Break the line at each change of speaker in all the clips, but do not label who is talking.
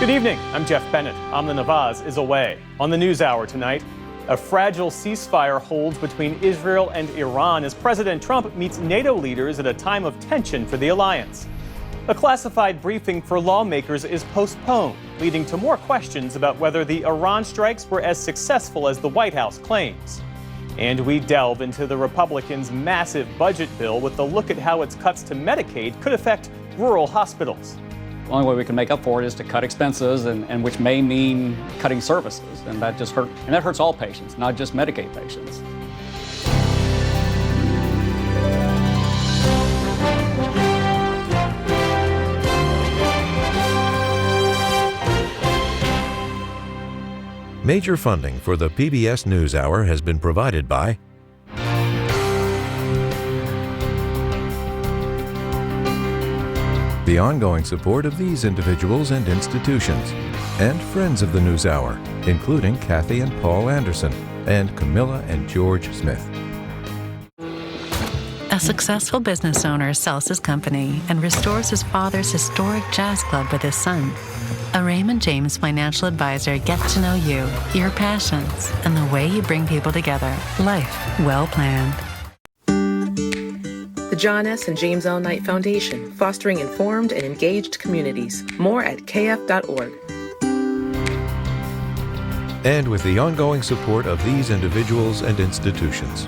Good evening, I'm Jeff Bennett. Amna Nawaz is away. On the NewsHour tonight, a fragile ceasefire holds between Israel and Iran as President Trump meets NATO leaders at a time of tension for the alliance. A classified briefing for lawmakers is postponed, leading to more questions about whether the Iran strikes were as successful as the White House claims. And we delve into the Republicans' massive budget bill with a look at how its cuts to Medicaid could affect rural hospitals.
The only way we can make up for it is to cut expenses, and which may mean cutting services, and that hurts all patients, not just Medicaid patients.
Major funding for the PBS NewsHour has been provided by the ongoing support of these individuals and institutions, and friends of the NewsHour, including Kathy and Paul Anderson, and Camilla and George Smith.
A successful business owner sells his company and restores his father's historic jazz club with his son. A Raymond James financial advisor gets to know you, your passions, and the way you bring people together. Life well planned.
The John S. and James L. Knight Foundation, fostering informed and engaged communities. More at kf.org.
And with the ongoing support of these individuals and institutions.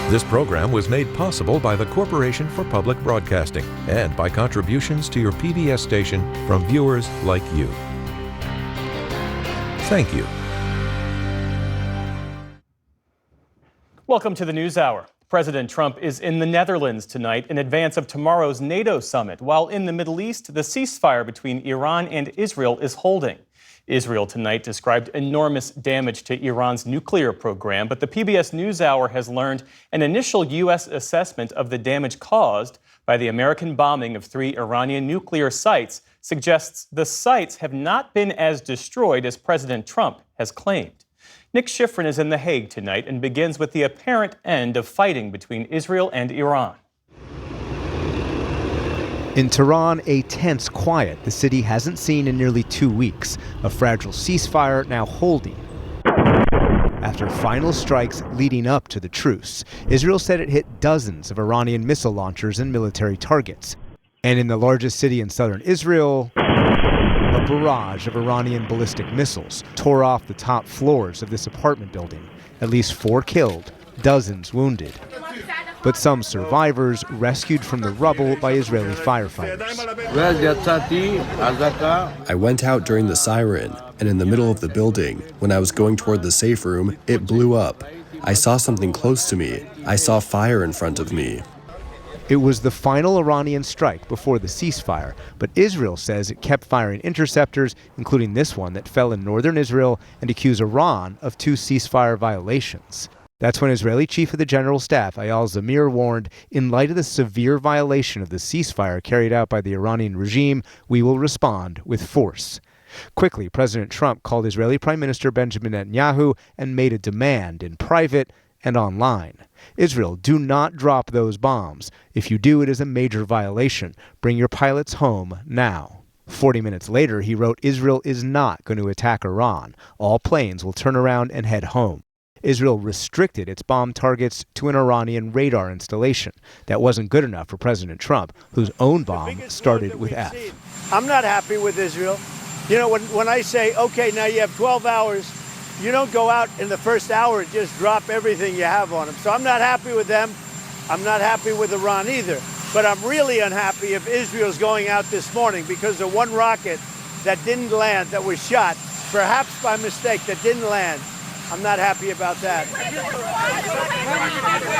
This program was made possible by the Corporation for Public Broadcasting and by contributions to your PBS station from viewers like you. Thank you.
Welcome to the NewsHour. President Trump is in the Netherlands tonight in advance of tomorrow's NATO summit, while in the Middle East, the ceasefire between Iran and Israel is holding. Israel tonight described enormous damage to Iran's nuclear program, but the PBS NewsHour has learned an initial U.S. assessment of the damage caused by the American bombing of 3 Iranian nuclear sites suggests the sites have not been as destroyed as President Trump has claimed. Nick Schifrin is in The Hague tonight and begins with the apparent end of fighting between Israel and Iran.
In Tehran, a tense quiet the city hasn't seen in nearly 2 weeks. A fragile ceasefire now holding after final strikes leading up to the truce. Israel said it hit dozens of Iranian missile launchers and military targets. And in the largest city in southern Israel, a barrage of Iranian ballistic missiles tore off the top floors of this apartment building. At least 4 killed, dozens wounded. But some survivors rescued from the rubble by Israeli firefighters.
I went out during the siren, and in the middle of the building, when I was going toward the safe room, it blew up. I saw something close to me. I saw fire in front of me.
It was the final Iranian strike before the ceasefire, but Israel says it kept firing interceptors, including this one that fell in northern Israel, and accused Iran of 2 ceasefire violations. That's when Israeli Chief of the General Staff, Eyal Zamir, warned, in light of the severe violation of the ceasefire carried out by the Iranian regime, we will respond with force. Quickly, President Trump called Israeli Prime Minister Benjamin Netanyahu and made a demand in private and online. Israel, do not drop those bombs. If you do, it is a major violation. Bring your pilots home now. 40 minutes later, he wrote, Israel is not going to attack Iran. All planes will turn around and head home. Israel restricted its bomb targets to an Iranian radar installation. That wasn't good enough for President Trump, whose own bomb started with F.
I'm not happy with Israel. You know, when I say, okay, now you have 12 hours, you don't go out in the first hour and just drop everything you have on them. So I'm not happy with them. I'm not happy with Iran either. But I'm really unhappy if Israel's going out this morning because of one rocket that didn't land, that was shot, perhaps by mistake, that didn't land. I'm not happy about that.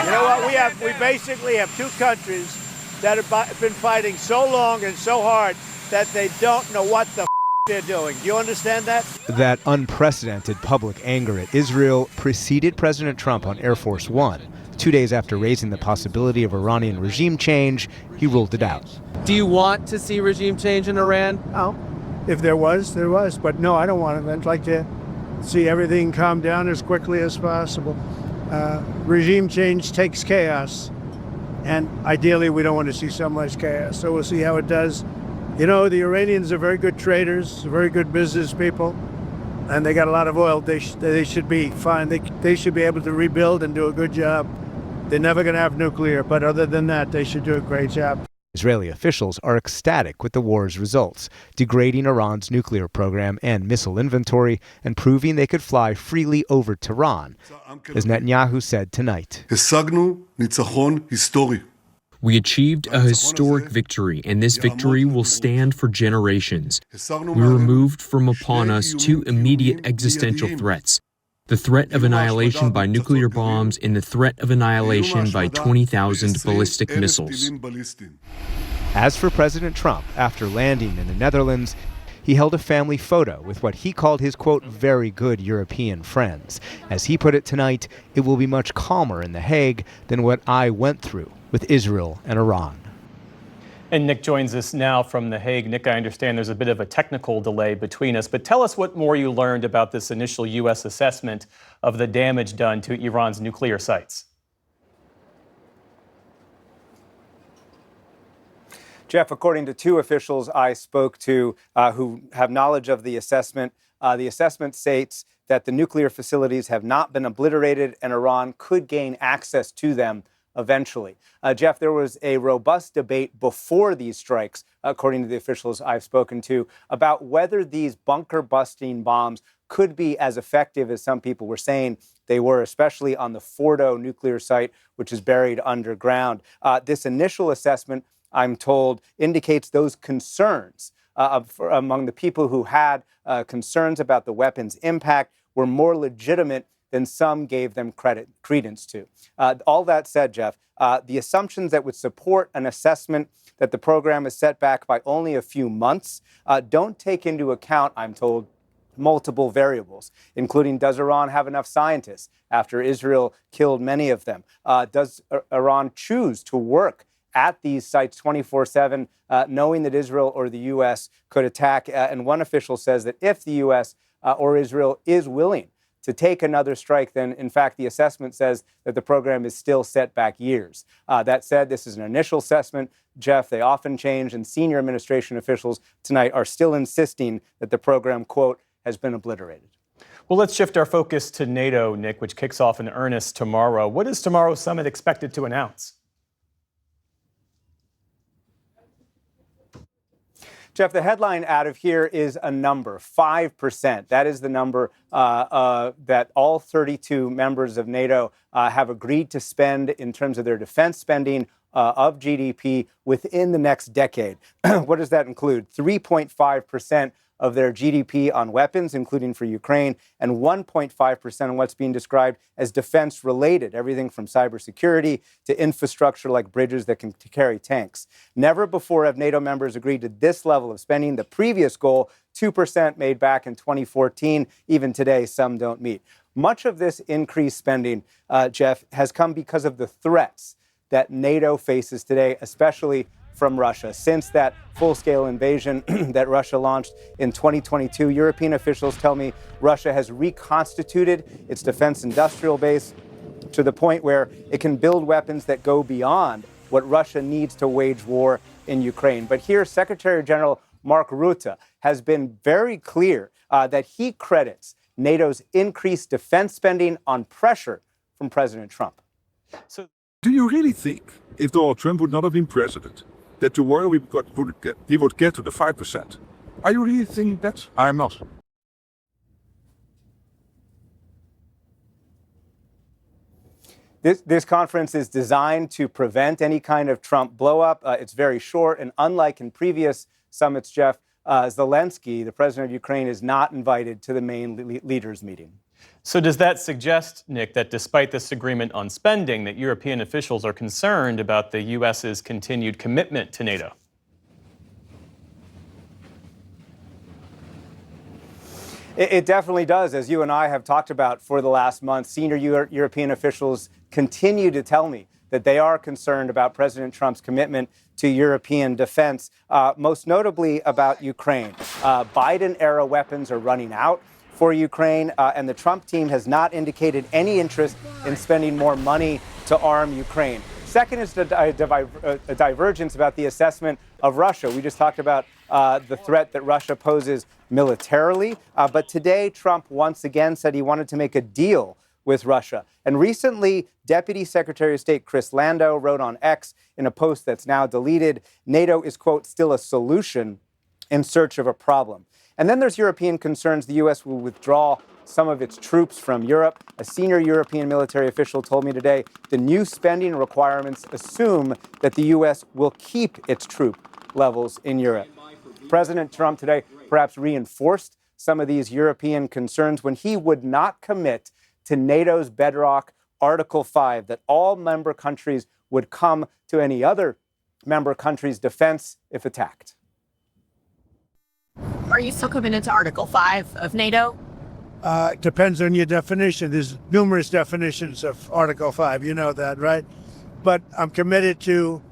You know what? We basically have 2 countries that have been fighting so long and so hard that they don't know what the they're doing. Do you understand that?
That unprecedented public anger at Israel preceded President Trump on Air Force One. 2 days after raising the possibility of Iranian regime change, he ruled it out.
Do you want to see regime change in Iran?
Oh, if there was, there was. But no, I don't want it. I'd like to see everything calm down as quickly as possible. Regime change takes chaos. And ideally, we don't want to see so much chaos. So we'll see how it does. You know, the Iranians are very good traders, very good business people, and they got a lot of oil. They should be fine. They should be able to rebuild and do a good job. They're never going to have nuclear, but other than that, they should do a great job.
Israeli officials are ecstatic with the war's results, degrading Iran's nuclear program and missile inventory and proving they could fly freely over Tehran, as Netanyahu said tonight.
We achieved a historic victory, and this victory will stand for generations. We removed from upon us two immediate existential threats: the threat of annihilation by nuclear bombs and the threat of annihilation by 20,000 ballistic missiles.
As for President Trump, after landing in the Netherlands, he held a family photo with what he called his, quote, very good European friends. As he put it tonight, it will be much calmer in The Hague than what I went through with Israel and Iran.
And Nick joins us now from The Hague. Nick, I understand there's a bit of a technical delay between us, but tell us what more you learned about this initial U.S. assessment of the damage done to Iran's nuclear sites.
Jeff, according to two officials I spoke to who have knowledge of the assessment states that the nuclear facilities have not been obliterated and Iran could gain access to them eventually. Jeff, there was a robust debate before these strikes, according to the officials I've spoken to, about whether these bunker-busting bombs could be as effective as some people were saying they were, especially on the Fordo nuclear site, which is buried underground. This initial assessment, I'm told, indicates those concerns among the people who had concerns about the weapon's impact were more legitimate than some gave them credence to. All that said, Jeff, the assumptions that would support an assessment that the program is set back by only a few months don't take into account, I'm told, multiple variables, including does Iran have enough scientists after Israel killed many of them? Does Iran choose to work at these sites 24/7, knowing that Israel or the U.S. could attack? And one official says that if the U.S. Or Israel is willing to take another strike, then in fact the assessment says that the program is still set back years. That said, this is an initial assessment. Jeff, they often change, and senior administration officials tonight are still insisting that the program, quote, has been obliterated.
Well, let's shift our focus to NATO, Nick, which kicks off in earnest tomorrow. What is tomorrow's summit expected to announce?
Jeff, the headline out of here is a number, 5%. That is the number that all 32 members of NATO have agreed to spend in terms of their defense spending of GDP within the next decade. What does that include? 3.5% of their GDP on weapons, including for Ukraine, and 1.5% on what's being described as defense-related, everything from cybersecurity to infrastructure like bridges that can carry tanks. Never before have NATO members agreed to this level of spending. The previous goal, 2% made back in 2014, even today some don't meet. Much of this increased spending, Jeff, has come because of the threats that NATO faces today, especially from Russia. Since that full-scale invasion that Russia launched in 2022, European officials tell me Russia has reconstituted its defense industrial base to the point where it can build weapons that go beyond what Russia needs to wage war in Ukraine. But here, Secretary General Mark Rutte has been very clear that he credits NATO's increased defense spending on pressure from President Trump.
So, do you really think, if Donald Trump would not have been president, that tomorrow he would get to the 5%? Are you really thinking that? I am not.
This conference is designed to prevent any kind of Trump blow-up. It's very short, and unlike in previous summits, Jeff, Zelensky, the president of Ukraine, is not invited to the main leaders' meeting.
So does that suggest, Nick, that despite this agreement on spending, that European officials are concerned about the U.S.'s continued commitment to NATO?
It definitely does. As you and I have talked about for the last month, senior European officials continue to tell me that they are concerned about President Trump's commitment to European defense, most notably about Ukraine. Biden-era weapons are running out for Ukraine, and the Trump team has not indicated any interest in spending more money to arm Ukraine. Second is a divergence about the assessment of Russia. We just talked about the threat that Russia poses militarily, but today Trump once again said he wanted to make a deal with Russia. And recently, Deputy Secretary of State Chris Landau wrote on X in a post that's now deleted, NATO is, quote, still a solution in search of a problem. And then there's European concerns the U.S. will withdraw some of its troops from Europe. A senior European military official told me today the new spending requirements assume that the U.S. will keep its troop levels in Europe. President Trump today perhaps reinforced some of these European concerns when he would not commit to NATO's bedrock Article 5, that all member countries would come to any other member country's defense if attacked.
Are you still committed to Article 5 of NATO?
Depends on your definition. There's numerous definitions of Article 5. You know that, right? But I'm committed to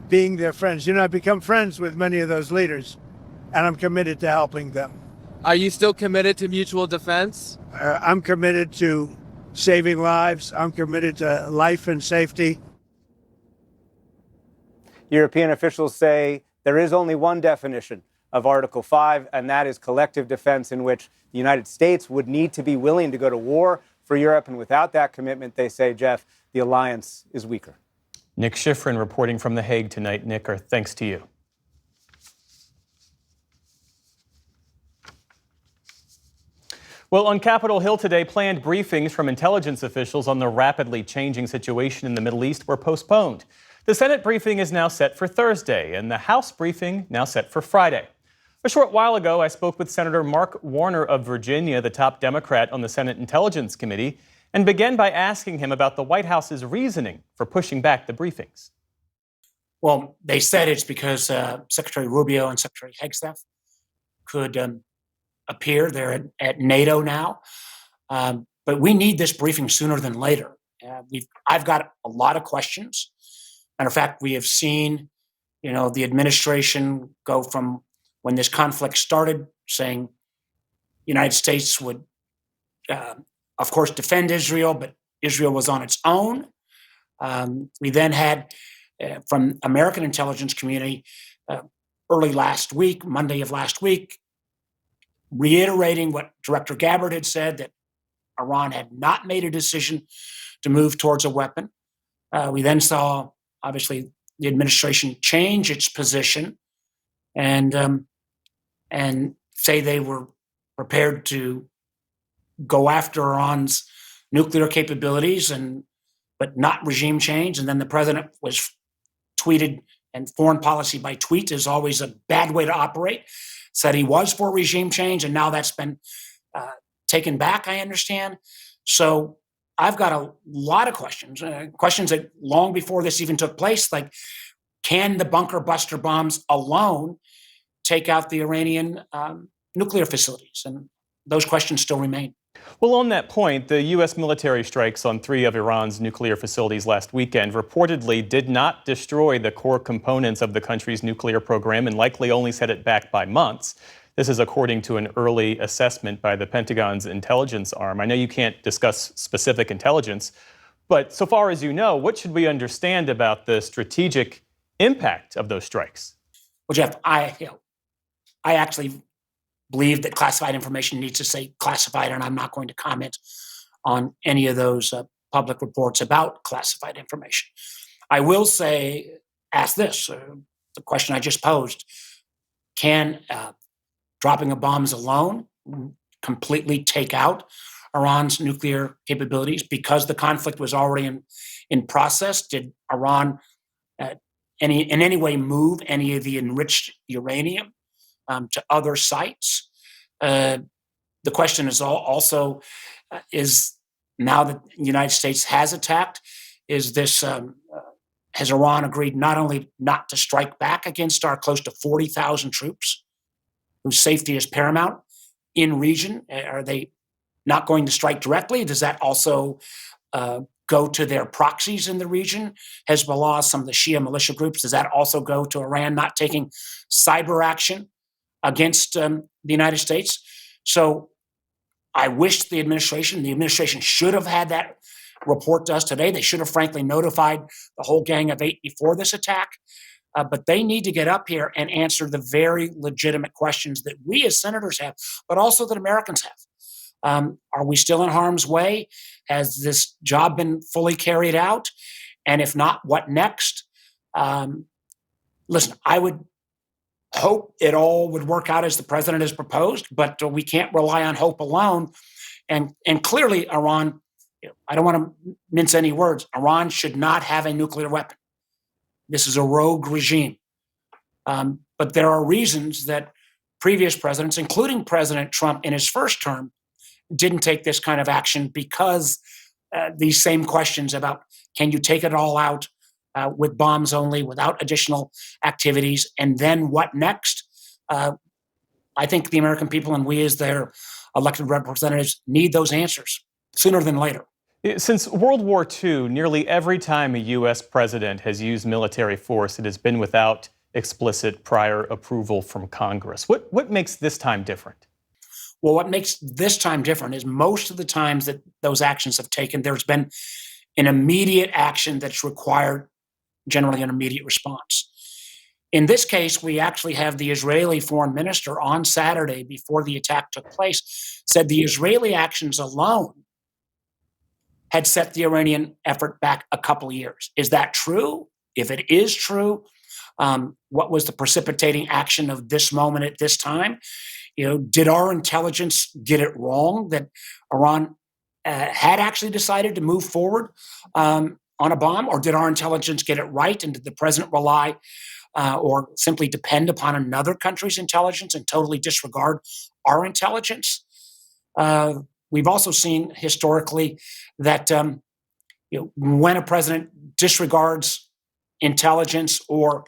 being their friends. I've become friends with many of those leaders, and I'm committed to helping them.
Are you still committed to mutual defense?
I'm committed to saving lives. I'm committed to life and safety.
European officials say there is only one definition of Article 5, and that is collective defense, in which the United States would need to be willing to go to war for Europe. And without that commitment, they say, Jeff, the alliance is weaker.
Nick Schifrin reporting from The Hague tonight. Nick, our thanks to you. Well, on Capitol Hill today, planned briefings from intelligence officials on the rapidly changing situation in the Middle East were postponed. The Senate briefing is now set for Thursday, and the House briefing now set for Friday. A short while ago, I spoke with Senator Mark Warner of Virginia, the top Democrat on the Senate Intelligence Committee, and began by asking him about the White House's reasoning for pushing back the briefings.
Well, they said it's because Secretary Rubio and Secretary Hegseth could appear. They're at NATO now. But we need this briefing sooner than later. I've got a lot of questions. Matter of fact, we have seen, the administration go from when this conflict started saying the United States would, of course, defend Israel, but Israel was on its own. We then had, from American intelligence community, early last week, Monday of last week, reiterating what Director Gabbard had said, that Iran had not made a decision to move towards a weapon. We then saw, obviously, the administration change its position and say they were prepared to go after Iran's nuclear capabilities, but not regime change. And then the president was tweeted, and foreign policy by tweet is always a bad way to operate, said he was for regime change, and now that's been taken back, I understand. So I've got a lot of questions that long before this even took place, like, can the bunker buster bombs alone take out the Iranian nuclear facilities? And those questions still remain.
Well, on that point, the U.S. military strikes on 3 of Iran's nuclear facilities last weekend reportedly did not destroy the core components of the country's nuclear program and likely only set it back by months. This is according to an early assessment by the Pentagon's intelligence arm. I know you can't discuss specific intelligence, but so far as you know, what should we understand about the strategic impact of those strikes?
Well, Jeff, I actually believe that classified information needs to say classified, and I'm not going to comment on any of those public reports about classified information. I will ask this, the question I just posed: can dropping of bombs alone completely take out Iran's nuclear capabilities because the conflict was already in process? Did Iran in any way move any of the enriched uranium to other sites? The question is also, is now that the United States has attacked, has Iran agreed not only not to strike back against our close to 40,000 troops, whose safety is paramount, in region? Are they not going to strike directly? Does that also go to their proxies in the region? Hezbollah, some of the Shia militia groups, does that also go to Iran not taking cyber action against the United States? So I wish the administration should have had that report to us today. They should have frankly notified the whole Gang of Eight before this attack. But they need to get up here and answer the very legitimate questions that we as senators have, but also that Americans have. Are we still in harm's way? Has this job been fully carried out? And if not, what next? Listen, I would hope it all would work out as the president has proposed, but we can't rely on hope alone. And clearly, Iran, I don't want to mince any words, Iran should not have a nuclear weapon. This is a rogue regime. But there are reasons that previous presidents, including President Trump in his first term, didn't take this kind of action because these same questions about can you take it all out with bombs only, without additional activities, and then what next? I think the American people and we as their elected representatives need those answers sooner than later.
Since World War II, nearly every time a U.S. president has used military force, it has been without explicit prior approval from Congress. What makes this time different?
Well, what makes this time different is most of the times that those actions have taken, there's been an immediate action that's required generally an immediate response. In this case, we actually have the Israeli foreign minister on Saturday before the attack took place said the Israeli actions alone had set the Iranian effort back a couple of years. Is that true? If it is true, what was the precipitating action of this moment at this time? Did our intelligence get it wrong that Iran had actually decided to move forward on a bomb, or did our intelligence get it right? And did the president rely or simply depend upon another country's intelligence and totally disregard our intelligence? We've also seen historically that when a president disregards intelligence, or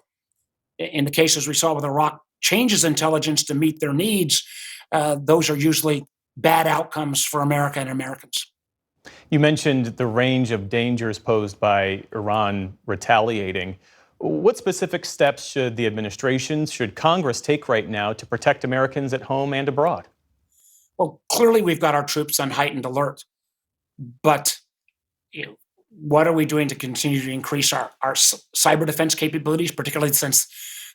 in the cases we saw with Iraq, changes intelligence to meet their needs, those are usually bad outcomes for America and Americans.
You mentioned the range of dangers posed by Iran retaliating. What specific steps should the administration, should Congress take right now to protect Americans at home and abroad?
Well, clearly we've got our troops on heightened alert, but what are we doing to continue to increase our cyber defense capabilities, particularly since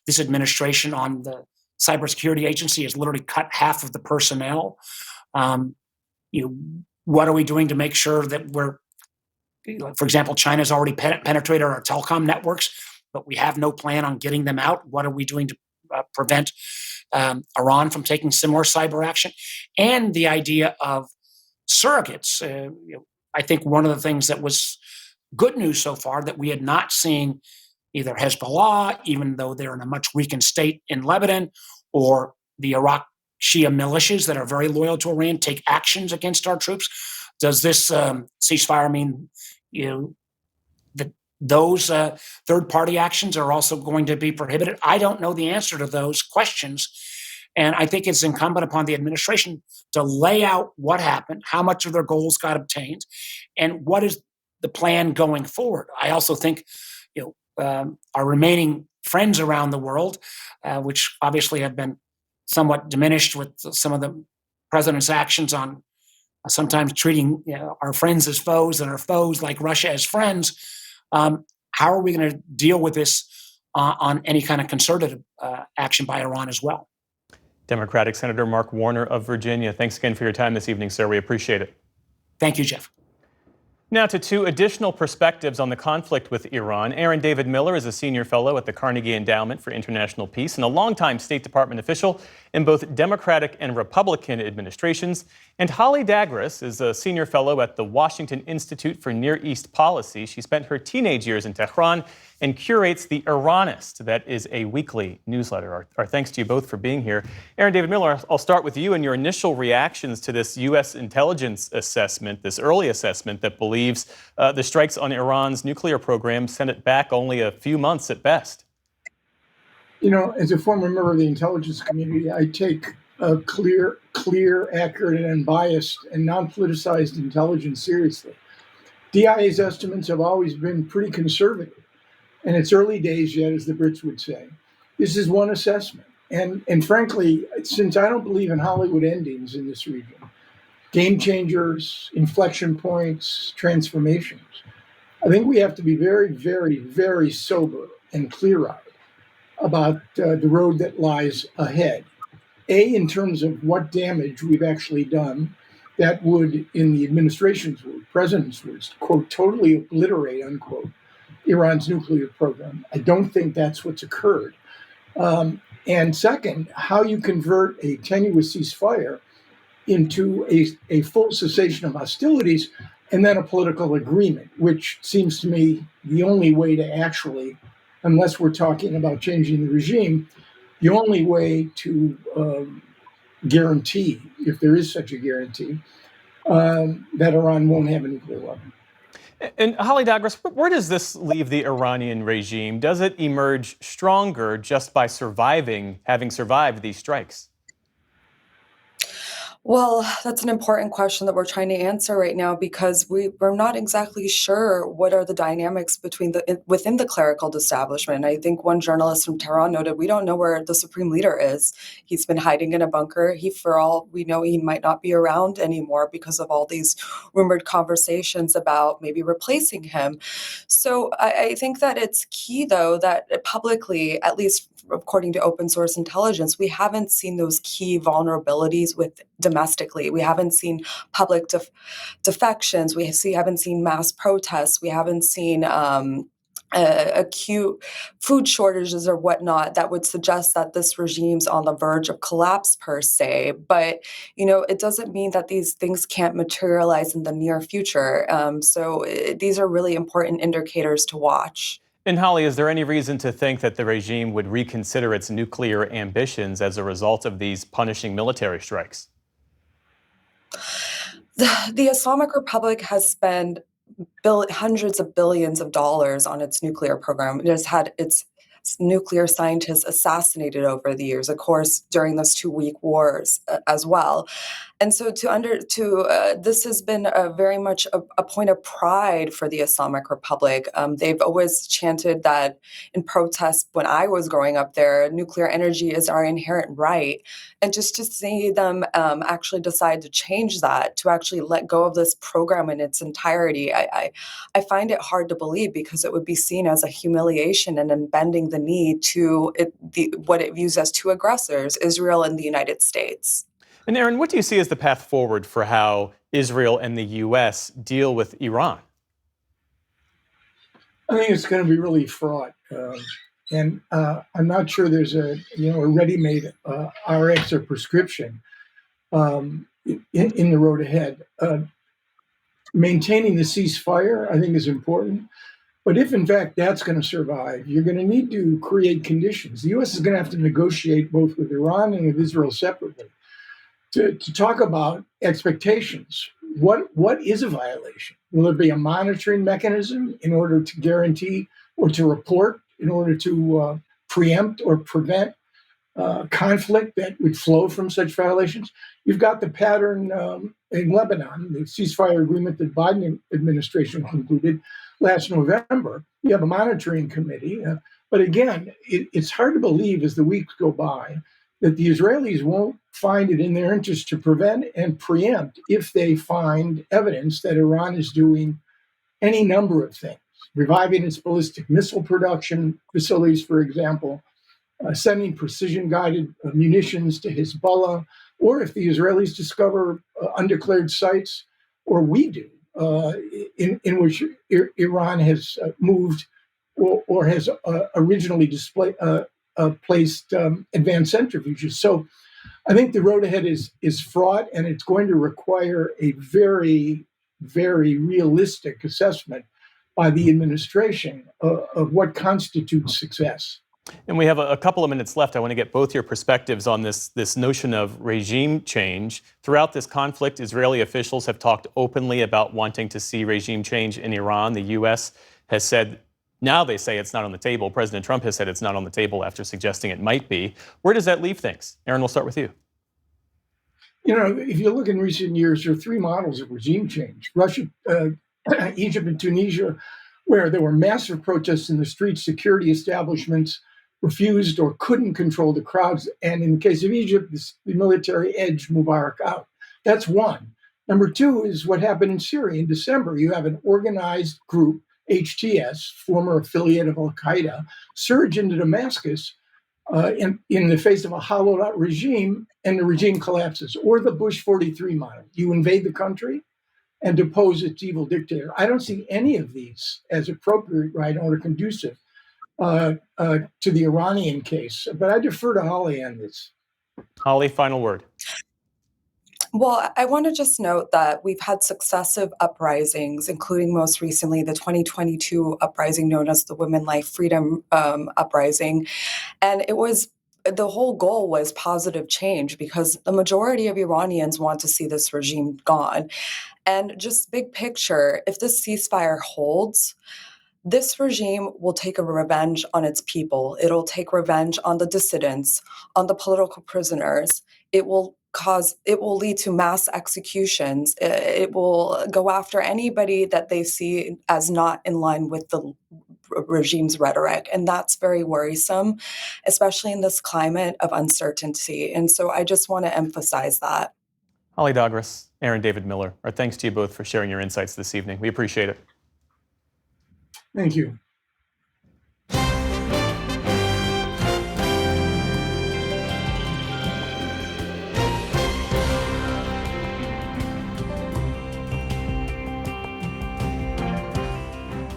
this administration on the cybersecurity agency has literally cut half of the personnel? What are we doing to make sure that we're, for example, China's already penetrated our telecom networks, but we have no plan on getting them out? What are we doing to prevent Iran from taking similar cyber action? And the idea of surrogates. I think one of the things that was good news so far that we had not seen either Hezbollah, even though they're in a much weakened state in Lebanon, or the Iraq Shia militias that are very loyal to Iran take actions against our troops. Does this ceasefire mean that those third-party actions are also going to be prohibited? I don't know the answer to those questions. And I think it's incumbent upon the administration to lay out what happened, how much of their goals got obtained, and what is the plan going forward. I also think our remaining friends around the world, which obviously have been somewhat diminished with some of the president's actions on sometimes treating our friends as foes and our foes like Russia as friends. How are we going to deal with this on any kind of concerted action by Iran as well?
Democratic Senator Mark Warner of Virginia, thanks again for your time this evening, sir. We appreciate it.
Thank you, Jeff.
Now to two additional perspectives on the conflict with Iran. Aaron David Miller is a senior fellow at the Carnegie Endowment for International Peace and a longtime State Department official in both Democratic and Republican administrations. And Holly Dagres is a senior fellow at the Washington Institute for Near East Policy. She spent her teenage years in Tehran and curates The Iranist. That is a weekly newsletter. Our thanks to you both for being here. Aaron David Miller, I'll start with you and your initial reactions to this U.S. intelligence assessment, this early assessment that believes the strikes on Iran's nuclear program sent it back only a few months at best.
As a former member of the intelligence community, I take clear, accurate, and unbiased and non-politicized intelligence seriously. DIA's estimates have always been pretty conservative, and it's early days yet, as the Brits would say. This is one assessment. And frankly, since I don't believe in Hollywood endings in this region, game changers, inflection points, transformations, I think we have to be very, very, very sober and clear-eyed about the road that lies ahead. In terms of what damage we've actually done that would, in the administration's words, president's words, quote, totally obliterate, unquote, Iran's nuclear program. I don't think that's what's occurred. And second, how you convert a tenuous ceasefire into a full cessation of hostilities and then a political agreement, which seems to me the only way to actually, unless we're talking about changing the regime, the only way to guarantee, if there is such a guarantee, that Iran won't have a nuclear weapon.
And Holly Douglas, where does this leave the Iranian regime? Does it emerge stronger just by having survived these strikes?
Well, that's an important question that we're trying to answer right now because we're not exactly sure what are the dynamics within the clerical establishment. I think one journalist from Tehran noted, we don't know where the supreme leader is. He's been hiding in a bunker. For all we know, he might not be around anymore because of all these rumored conversations about maybe replacing him. So I think that it's key, though, that publicly, at least according to open source intelligence, we haven't seen those key vulnerabilities domestically. We haven't seen public defections. We haven't seen mass protests. We haven't seen acute food shortages or whatnot that would suggest that this regime's on the verge of collapse per se. But, it doesn't mean that these things can't materialize in the near future. So these are really important indicators to watch.
And Holly, is there any reason to think that the regime would reconsider its nuclear ambitions as a result of these punishing military strikes?
The Islamic Republic has spent hundreds of billions of dollars on its nuclear program. It has had its nuclear scientists assassinated over the years, of course, during those 2-week wars as well. And so this has been very much a point of pride for the Islamic Republic. They've always chanted that in protest when I was growing up there, nuclear energy is our inherent right. And just to see them actually decide to change that, to actually let go of this program in its entirety, I find it hard to believe because it would be seen as a humiliation and then bending the knee to what it views as two aggressors, Israel and the United States.
And Aaron, what do you see as the path forward for how Israel and the U.S. deal with Iran?
I think it's going to be really fraught. And I'm not sure there's a ready-made RX or prescription in the road ahead. Maintaining the ceasefire, I think, is important. But if, in fact, that's going to survive, you're going to need to create conditions. The U.S. is going to have to negotiate both with Iran and with Israel separately to talk about expectations. What is a violation? Will there be a monitoring mechanism in order to guarantee or to report, in order to preempt or prevent conflict that would flow from such violations? You've got the pattern in Lebanon, the ceasefire agreement that Biden administration concluded last November. You have a monitoring committee. But again, it's hard to believe as the weeks go by that the Israelis won't find it in their interest to prevent and preempt if they find evidence that Iran is doing any number of things, reviving its ballistic missile production facilities, for example, sending precision-guided munitions to Hezbollah, or if the Israelis discover undeclared sites, or we do, in which Iran has moved or has originally placed advanced centrifuges. So I think the road ahead is fraught, and it's going to require a very, very realistic assessment by the administration of what constitutes success.
And we have a couple of minutes left. I want to get both your perspectives on this notion of regime change. Throughout this conflict, Israeli officials have talked openly about wanting to see regime change in Iran. The U.S. has said, now they say it's not on the table. President Trump has said it's not on the table after suggesting it might be. Where does that leave things? Aaron, we'll start with you.
if you look in recent years, there are three models of regime change: Russia, Egypt, and Tunisia, where there were massive protests in the streets. Security establishments refused or couldn't control the crowds. And in the case of Egypt, the military edged Mubarak out. That's one. Number two is what happened in Syria in December. You have an organized group, HTS, former affiliate of Al-Qaeda, surge into Damascus in the face of a hollowed-out regime, and the regime collapses. Or the Bush 43 model. You invade the country and depose its evil dictator. I don't see any of these as appropriate right now or conducive to the Iranian case. But I defer to Holly on this.
Holly, final word.
Well, I want to just note that we've had successive uprisings, including most recently the 2022 uprising known as the Women Life Freedom Uprising. And the whole goal was positive change because the majority of Iranians want to see this regime gone. And just big picture, if this ceasefire holds, this regime will take a revenge on its people. It'll take revenge on the dissidents, on the political prisoners. It will lead to mass executions. It will go after anybody that they see as not in line with the regime's rhetoric. And that's very worrisome, especially in this climate of uncertainty. And so I just want to emphasize that.
Holly Dagres, Aaron David Miller, our thanks to you both for sharing your insights this evening. We appreciate it.
Thank you.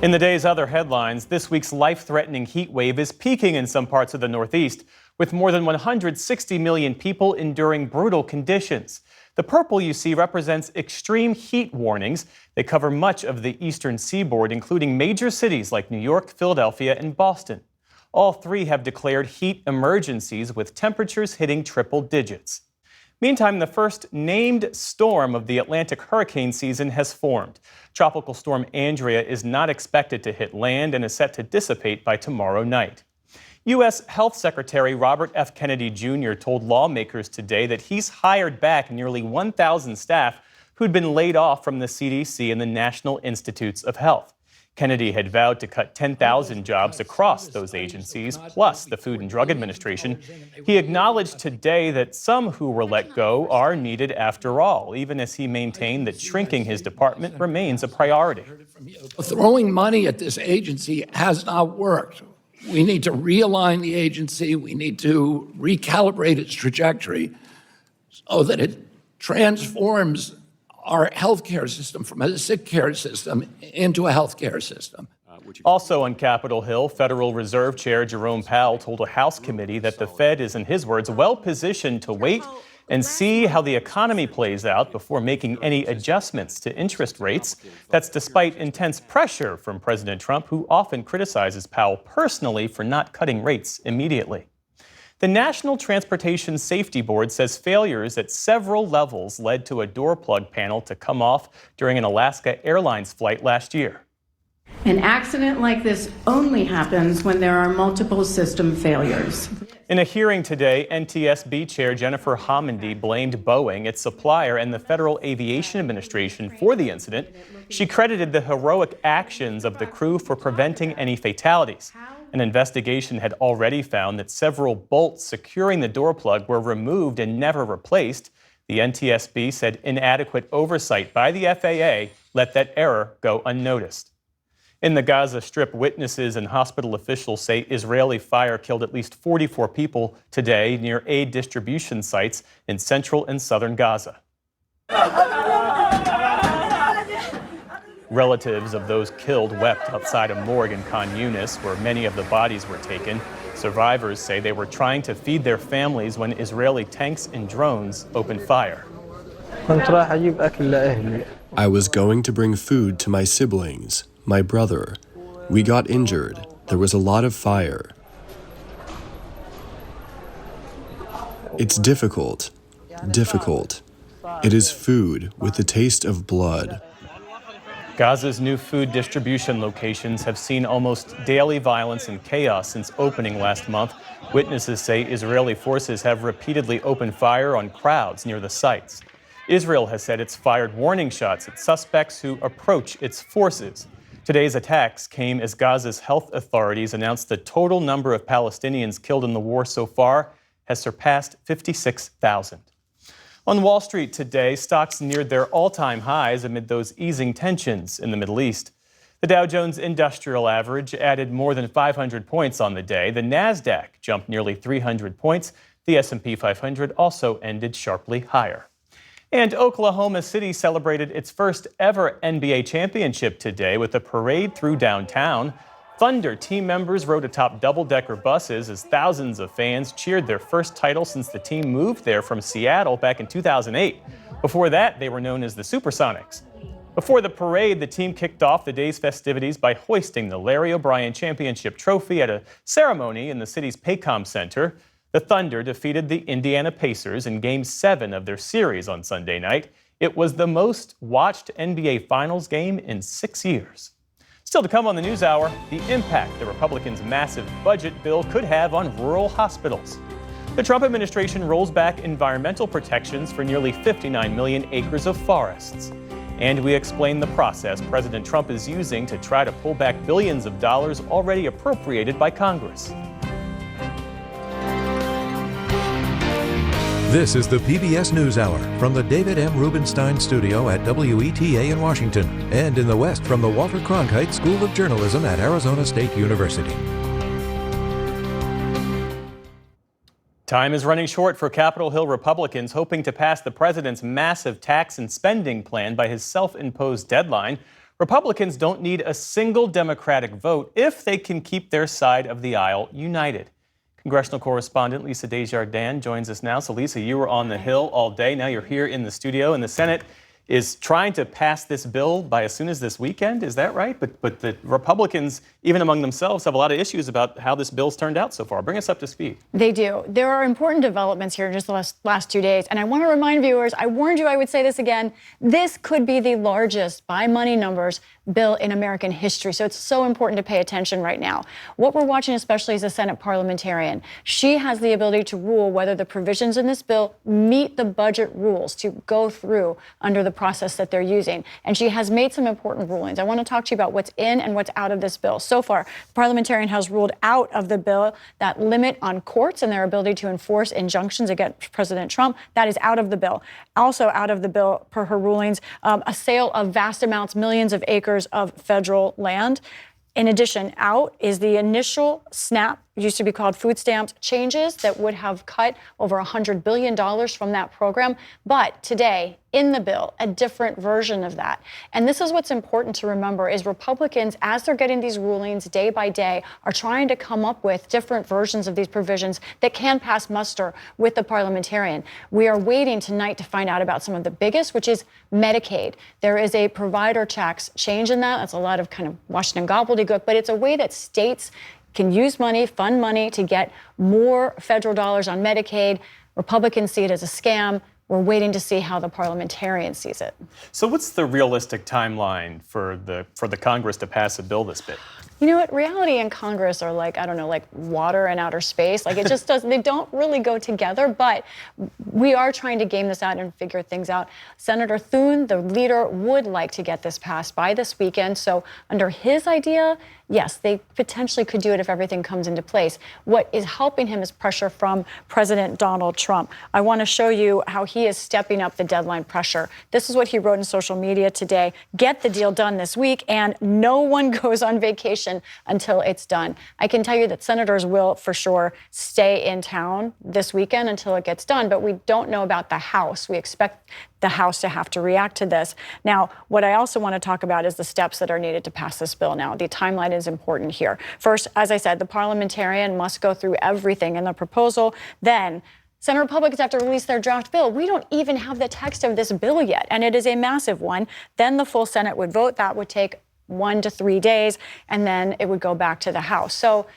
In the day's other headlines, this week's life-threatening heat wave is peaking in some parts of the Northeast, with more than 160 million people enduring brutal conditions. The purple you see represents extreme heat warnings. They cover much of the eastern seaboard, including major cities like New York, Philadelphia, and Boston. All three have declared heat emergencies, with temperatures hitting triple digits. Meantime, the first named storm of the Atlantic hurricane season has formed. Tropical storm Andrea is not expected to hit land and is set to dissipate by tomorrow night. U.S. Health Secretary Robert F. Kennedy Jr. told lawmakers today that he's hired back nearly 1,000 staff who'd been laid off from the CDC and the National Institutes of Health. Kennedy had vowed to cut 10,000 jobs across those agencies, plus the Food and Drug Administration. He acknowledged today that some who were let go are needed after all, even as he maintained that shrinking his department remains a priority.
Throwing money at this agency has not worked. We need to realign the agency. We need to recalibrate its trajectory so that it transforms our healthcare system from a sick care system into a healthcare system.
Also on Capitol Hill, Federal Reserve Chair Jerome Powell told a House committee that the Fed is, in his words, well positioned to wait and see how the economy plays out before making any adjustments to interest rates. That's despite intense pressure from President Trump, who often criticizes Powell personally for not cutting rates immediately. The National Transportation Safety Board says failures at several levels led to a door plug panel to come off during an Alaska Airlines flight last year.
An accident like this only happens when there are multiple system failures.
In a hearing today, NTSB Chair Jennifer Homendy blamed Boeing, its supplier, and the Federal Aviation Administration for the incident. She credited the heroic actions of the crew for preventing any fatalities. An investigation had already found that several bolts securing the door plug were removed and never replaced. The NTSB said inadequate oversight by the FAA let that error go unnoticed. In the Gaza Strip, witnesses and hospital officials say Israeli fire killed at least 44 people today near aid distribution sites in central and southern Gaza. Relatives of those killed wept outside a morgue in Khan Yunis, where many of the bodies were taken. Survivors say they were trying to feed their families when Israeli tanks and drones opened fire.
I was going to bring food to my siblings, my brother. We got injured. There was a lot of fire. It's difficult. Difficult. It is food with the taste of blood.
Gaza's new food distribution locations have seen almost daily violence and chaos since opening last month. Witnesses say Israeli forces have repeatedly opened fire on crowds near the sites. Israel has said it's fired warning shots at suspects who approach its forces. Today's attacks came as Gaza's health authorities announced the total number of Palestinians killed in the war so far has surpassed 56,000. On Wall Street today, stocks neared their all-time highs amid those easing tensions in the Middle East. The Dow Jones Industrial Average added more than 500 points on the day. The Nasdaq jumped nearly 300 points. The S&P 500 also ended sharply higher. And Oklahoma City celebrated its first ever NBA championship today with a parade through downtown. Thunder team members rode atop double-decker buses as thousands of fans cheered their first title since the team moved there from Seattle back in 2008. Before that, they were known as the Supersonics. Before the parade, the team kicked off the day's festivities by hoisting the Larry O'Brien Championship trophy at a ceremony in the city's Paycom Center. The Thunder defeated the Indiana Pacers in Game 7 of their series on Sunday night. It was the most watched NBA Finals game in 6 years. Still to come on the NewsHour, the impact the Republicans' massive budget bill could have on rural hospitals. The Trump administration rolls back environmental protections for nearly 59 million acres of forests. And we explain the process President Trump is using to try to pull back billions of dollars already appropriated by Congress.
This is the PBS NewsHour from the David M. Rubenstein Studio at WETA in Washington and in the West from the Walter Cronkite School of Journalism at Arizona State University.
Time is running short for Capitol Hill Republicans hoping to pass the president's massive tax and spending plan by his self-imposed deadline. Republicans don't need a single Democratic vote if they can keep their side of the aisle united. Congressional correspondent Lisa Desjardins joins us now. So, Lisa, you were on the Hill all day. Now you're here in the studio, and the Senate is trying to pass this bill by as soon as this weekend. Is that right? But the Republicans, even among themselves, have a lot of issues about how this bill's turned out so far. Bring us up to speed.
They do. There are important developments here in just the last 2 days. And I want to remind viewers, I warned you I would say this again, this could be the largest, by money numbers, bill in American history. So it's so important to pay attention right now. What we're watching especially is a Senate parliamentarian. She has the ability to rule whether the provisions in this bill meet the budget rules to go through under the process that they're using. And she has made some important rulings. I want to talk to you about what's in and what's out of this bill. So far, the parliamentarian has ruled out of the bill that limit on courts and their ability to enforce injunctions against President Trump. That is out of the bill. Also out of the bill, per her rulings, a sale of vast amounts, millions of acres of federal land. In addition, out is the initial SNAP, used to be called food stamps, changes that would have cut over $100 billion from that program. But today, in the bill, a different version of that. And this is what's important to remember is Republicans, as they're getting these rulings day by day, are trying to come up with different versions of these provisions that can pass muster with the parliamentarian. We are waiting tonight to find out about some of the biggest, which is Medicaid. There is a provider tax change in that. That's a lot of kind of Washington gobbledygook, but it's a way that states can use money, fund money to get more federal dollars on Medicaid. Republicans see it as a scam. We're waiting to see how the parliamentarian sees it.
So what's the realistic timeline for the Congress to pass a bill this big?
You know what? Reality and Congress are like, I don't know, like water and outer space. Like it just doesn't, they don't really go together, but we are trying to game this out and figure things out. Senator Thune, the leader, would like to get this passed by this weekend. So under his idea, yes, they potentially could do it if everything comes into place. What is helping him is pressure from President Donald Trump. I want to show you how he is stepping up the deadline pressure. This is what he wrote in social media today. Get the deal done this week, and no one goes on vacation until it's done. I can tell you that senators will for sure stay in town this weekend until it gets done, but we don't know about the House. We expect the House to have to react to this. Now, what I also want to talk about is the steps that are needed to pass this bill now. The timeline is important here. First, as I said, the parliamentarian must go through everything in the proposal. Then Senate Republicans have to release their draft bill. We don't even have the text of this bill yet, and it is a massive one. Then the full Senate would vote. That would take 1 to 3 days, and then it would go back to the House. So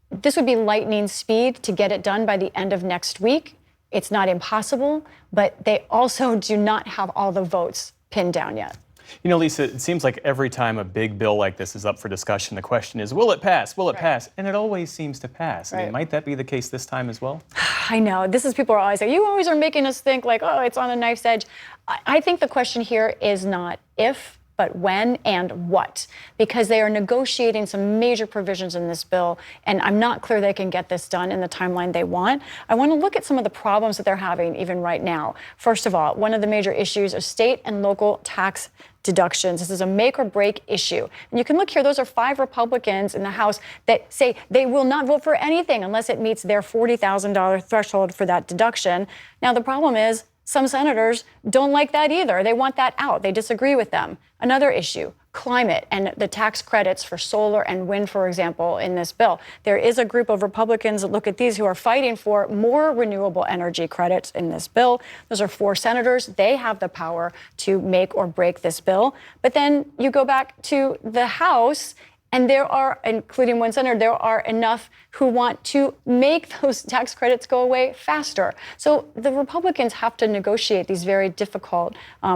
this would be lightning speed to get it done by the end of next week. It's not impossible, but they also do not have all the votes pinned down yet.
You know, Lisa, it seems like every time a big bill like this is up for discussion, the question is, will it pass? Will it pass? And it always seems to pass. I mean, might that be the case this time as well?
I know. People are always like, you always are making us think like, oh, it's on a knife's edge. I think the question here is not if, but when and what, because they are negotiating some major provisions in this bill, and I'm not clear they can get this done in the timeline they want. I want to look at some of the problems that they're having even right now. First of all, one of the major issues is state and local tax deductions. This is a make or break issue. And you can look here, those are 5 Republicans in the House that say they will not vote for anything unless it meets their $40,000 threshold for that deduction. Now, the problem is some senators don't like that either. They want that out. They disagree with them. Another issue, climate and the tax credits for solar and wind, for example, in this bill. There is a group of Republicans that look at these who are fighting for more renewable energy credits in this bill. Those are 4 senators. They have the power to make or break this bill. But then you go back to the House, and there are, including one senator, there are enough who want to make those tax credits go away faster. So the Republicans have to negotiate these very difficult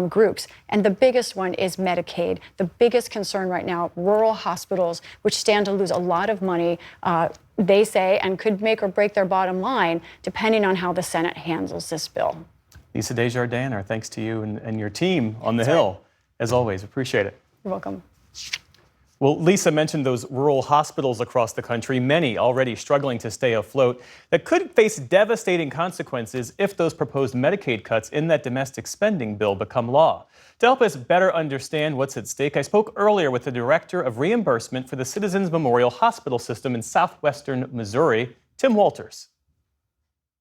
groups. And the biggest one is Medicaid. The biggest concern right now, rural hospitals, which stand to lose a lot of money, they say, and could make or break their bottom line, depending on how the Senate handles this bill.
Lisa Desjardins, our thanks to you and your team on the Hill. As always, appreciate it.
You're welcome.
Well, Lisa mentioned those rural hospitals across the country, many already struggling to stay afloat, that could face devastating consequences if those proposed Medicaid cuts in that domestic spending bill become law. To help us better understand what's at stake, I spoke earlier with the Director of Reimbursement for the Citizens Memorial Hospital System in southwestern Missouri, Tim Walters.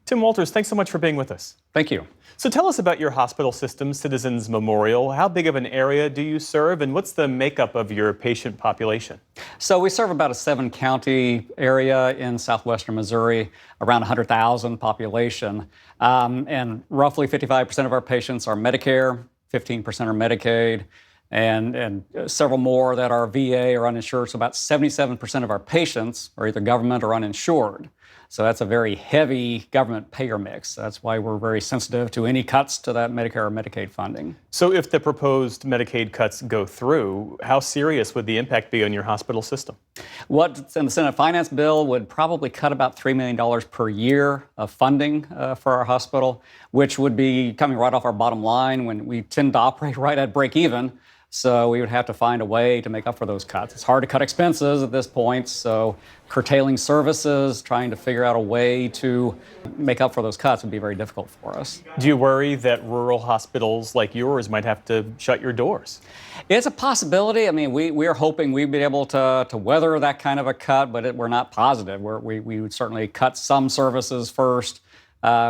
Tim Walters, thanks so much for being with us.
Thank you.
So tell us about your hospital system, Citizens Memorial. How big of an area do you serve, and what's the makeup of your patient population?
So we serve about a 7-county area in southwestern Missouri, around 100,000 population, and roughly 55% of our patients are Medicare, 15% are Medicaid, and several more that are VA or uninsured. So about 77% of our patients are either government or uninsured. So that's a very heavy government payer mix. That's why we're very sensitive to any cuts to that Medicare or Medicaid funding.
So if the proposed Medicaid cuts go through, how serious would the impact be on your hospital system?
What's in the Senate Finance bill would probably cut about $3 million per year of funding for our hospital, which would be coming right off our bottom line when we tend to operate right at break even. So we would have to find a way to make up for those cuts. It's hard to cut expenses at this point, so curtailing services, trying to figure out a way to make up for those cuts would be very difficult for us.
Do you worry that rural hospitals like yours might have to shut your doors?
It's a possibility. I mean, we're hoping we'd be able to weather that kind of a cut, but we're not positive. We would certainly cut some services first.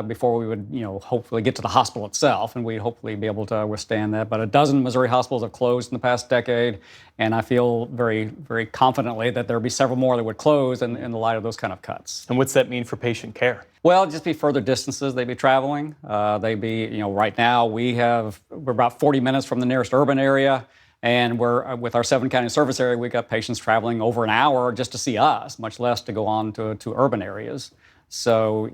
Before we would, hopefully get to the hospital itself, and we'd hopefully be able to withstand that. But a dozen Missouri hospitals have closed in the past decade, and I feel very, very confidently that there'll be several more that would close in the light of those kind of cuts.
And what's that mean for patient care?
Well, just be further distances they'd be traveling. They'd be, right now we're about 40 minutes from the nearest urban area. And with our 7-county service area, we got patients traveling over an hour just to see us, much less to go on to urban areas. So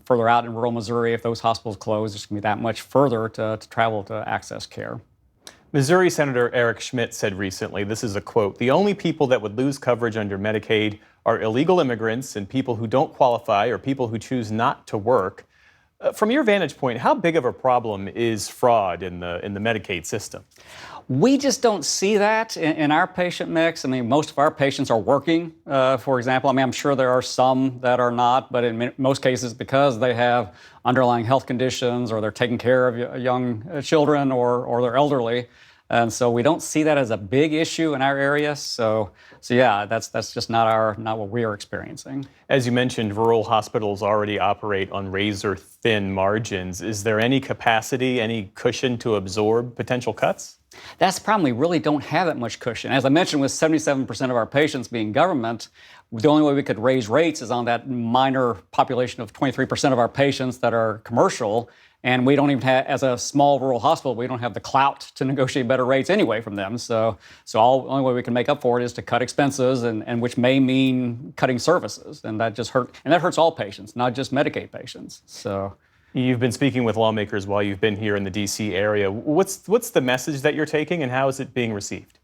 further out in rural Missouri, if those hospitals close, it's going to be that much further to travel to access care.
Missouri Senator Eric Schmitt said recently, this is a quote, "The only people that would lose coverage under Medicaid are illegal immigrants and people who don't qualify or people who choose not to work." From your vantage point, how big of a problem is fraud in the Medicaid system?
We just don't see that in our patient mix. I mean, most of our patients are working, for example. I mean, I'm sure there are some that are not, but in most cases, because they have underlying health conditions or they're taking care of young children or they're elderly. And so we don't see that as a big issue in our area. So yeah, that's just not what we are experiencing.
As you mentioned, rural hospitals already operate on razor-thin margins. Is there any capacity, any cushion to absorb potential cuts?
That's the problem. We really don't have that much cushion. As I mentioned, with 77% of our patients being government, the only way we could raise rates is on that minor population of 23% of our patients that are commercial. And we don't even have, as a small rural hospital, we don't have the clout to negotiate better rates anyway from them. So the only way we can make up for it is to cut expenses, and which may mean cutting services. And that just hurts all patients, not just Medicaid patients. So
You've been speaking with lawmakers while you've been here in the D.C. area. What's the message that you're taking, and how is it being received?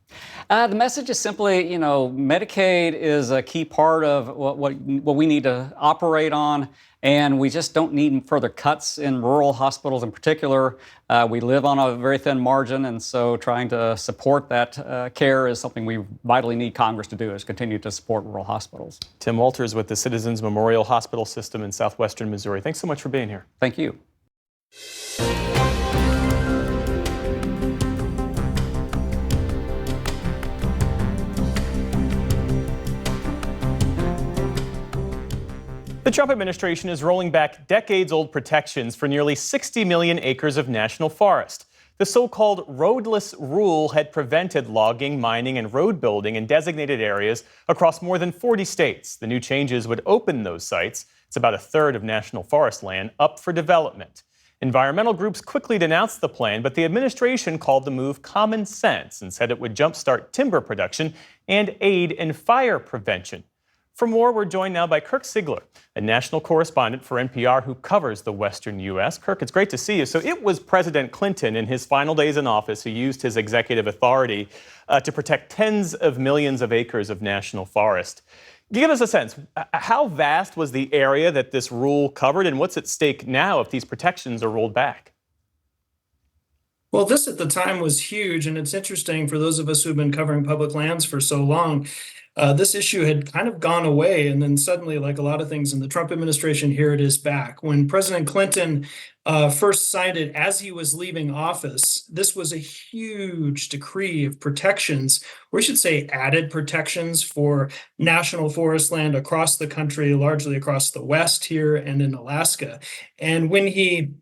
The message is simply, Medicaid is a key part of what we need to operate on, and we just don't need further cuts in rural hospitals in particular. We live on a very thin margin, and so trying to support that care is something we vitally need Congress to do, is continue to support rural hospitals.
Tim Walters with the Citizens Memorial Hospital System in southwestern Missouri. Thanks so much for being here.
Thank you.
The Trump administration is rolling back decades-old protections for nearly 60 million acres of national forest. The so-called roadless rule had prevented logging, mining, and road building in designated areas across more than 40 states. The new changes would open those sites, it's about a third of national forest land, up for development. Environmental groups quickly denounced the plan, but the administration called the move common sense and said it would jumpstart timber production and aid in fire prevention. For more, we're joined now by Kirk Siegler, a national correspondent for NPR who covers the western U.S. Kirk, it's great to see you. So it was President Clinton in his final days in office who used his executive authority to protect tens of millions of acres of national forest. Give us a sense, how vast was the area that this rule covered, and what's at stake now if these protections are rolled back?
Well, this at the time was huge, and it's interesting for those of us who've been covering public lands for so long. This issue had kind of gone away, and then suddenly, like a lot of things in the Trump administration, here it is back. When President Clinton first signed it as he was leaving office, this was a huge decree of protections, or we should say added protections for national forest land across the country, largely across the West here and in Alaska. And when he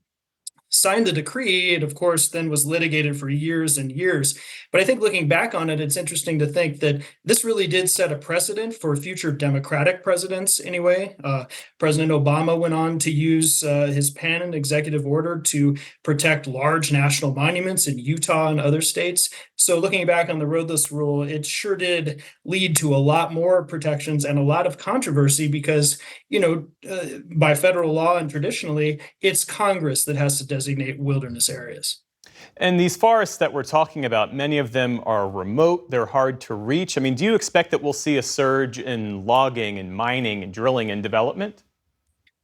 signed the decree, it of course then was litigated for years and years. But I think looking back on it, it's interesting to think that this really did set a precedent for future Democratic presidents anyway. President Obama went on to use his pen and executive order to protect large national monuments in Utah and other states. So looking back on the roadless rule, it sure did lead to a lot more protections and a lot of controversy because, by federal law and traditionally, it's Congress that has to designate wilderness areas.
And these forests that we're talking about, many of them are remote, they're hard to reach. I mean, do you expect that we'll see a surge in logging and mining and drilling and development?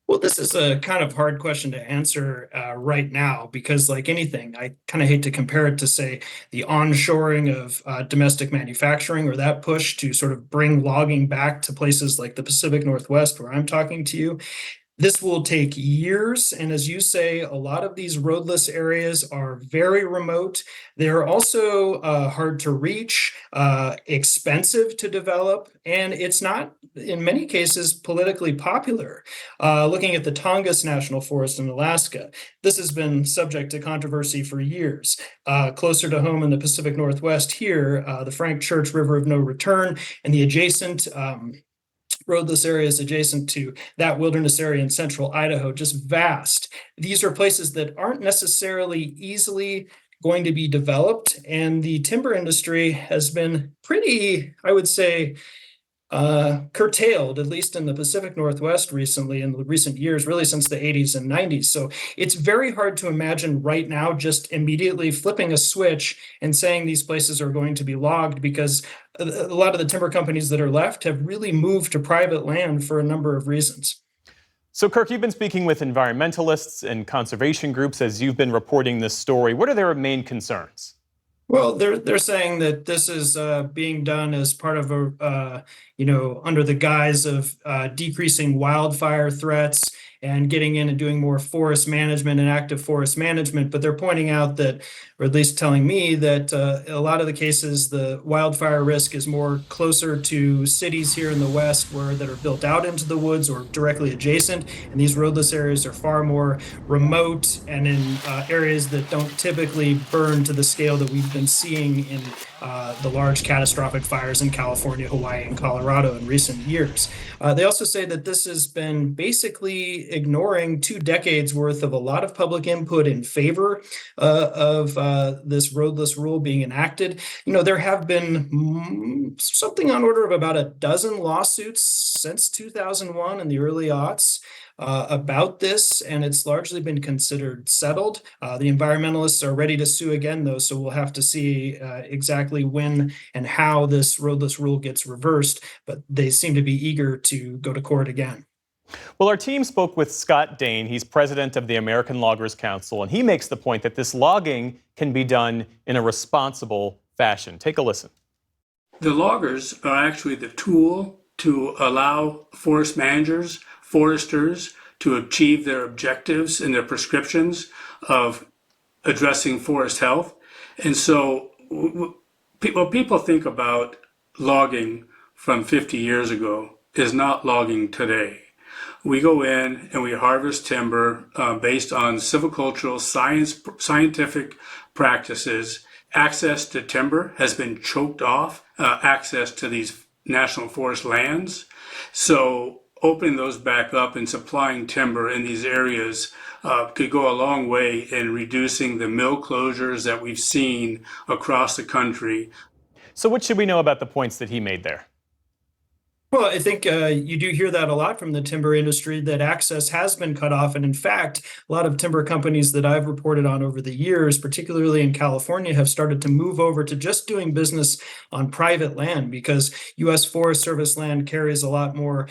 Well, this is a kind of hard question to answer right now because, like anything, I kind of hate to compare it to, say, the onshoring of domestic manufacturing or that push to sort of bring logging back to places like the Pacific Northwest where I'm talking to you. This will take years, and as you say, a lot of these roadless areas are very remote. They're also hard to reach, expensive to develop, and it's not, in many cases, politically popular. Looking at the Tongass National Forest in Alaska, this has been subject to controversy for years. Closer to home in the Pacific Northwest here, the Frank Church River of No Return and the adjacent roadless areas adjacent to that wilderness area in central Idaho, just vast. These are places that aren't necessarily easily going to be developed, and the timber industry has been pretty, I would say, curtailed, at least in the Pacific Northwest recently, in the recent years, really since the 80s and 90s. So it's very hard to imagine right now just immediately flipping a switch and saying these places are going to be logged, because a lot of the timber companies that are left have really moved to private land for a number of reasons.
So, Kirk, you've been speaking with environmentalists and conservation groups as you've been reporting this story. What are their main concerns?
Well, they're saying that this is being done as part of a, under the guise of decreasing wildfire threats and getting in and doing more forest management and active forest management. But they're pointing out that, or at least telling me that a lot of the cases, the wildfire risk is more closer to cities here in the West that are built out into the woods or directly adjacent. And these roadless areas are far more remote and in areas that don't typically burn to the scale that we've been seeing in the large catastrophic fires in California, Hawaii, and Colorado in recent years. They also say that this has been basically ignoring 2 decades worth of a lot of public input in favor of this roadless rule being enacted. There have been something on order of about a dozen lawsuits since 2001 in the early aughts about this, and it's largely been considered settled. The environmentalists are ready to sue again, though, so we'll have to see exactly when and how this roadless rule gets reversed, but they seem to be eager to go to court again.
Well, our team spoke with Scott Dane. He's president of the American Loggers Council, and he makes the point that this logging can be done in a responsible fashion. Take a listen.
The loggers are actually the tool to allow forest managers, foresters to achieve their objectives and their prescriptions of addressing forest health. And so when people think about logging from 50 years ago is not logging today. We go in and we harvest timber based on silvicultural scientific practices. Access to timber has been choked off, access to these national forest lands. So opening those back up and supplying timber in these areas could go a long way in reducing the mill closures that we've seen across the country.
So what should we know about the points that he made there?
Well, I think you do hear that a lot from the timber industry, that access has been cut off. And in fact, a lot of timber companies that I've reported on over the years, particularly in California, have started to move over to just doing business on private land, because U.S. Forest Service land carries a lot more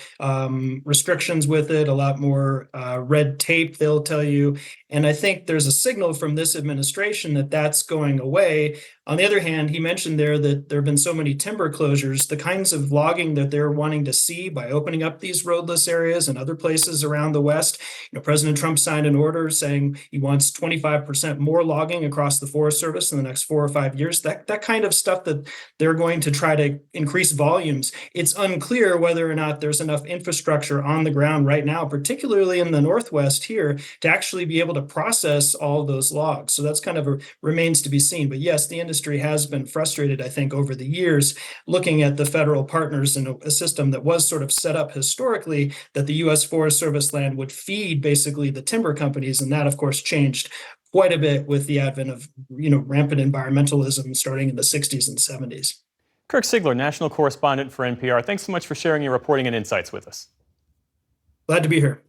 restrictions with it, a lot more red tape, they'll tell you. And I think there's a signal from this administration that that's going away. On the other hand, he mentioned there that there have been so many timber closures. The kinds of logging that they're wanting to see by opening up these roadless areas and other places around the West. President Trump signed an order saying he wants 25% more logging across the Forest Service in the next 4 or 5 years. That kind of stuff that they're going to try to increase volumes. It's unclear whether or not there's enough infrastructure on the ground right now, particularly in the Northwest here, to actually be able to process all those logs. So that's kind of remains to be seen. But yes, the industry has been frustrated, I think, over the years, looking at the federal partners in a system that was sort of set up historically, that the U.S. Forest Service land would feed basically the timber companies. And that, of course, changed quite a bit with the advent of, rampant environmentalism starting in the 60s and 70s.
Kirk Siegler, national correspondent for NPR. Thanks so much for sharing your reporting and insights with us.
Glad to be here.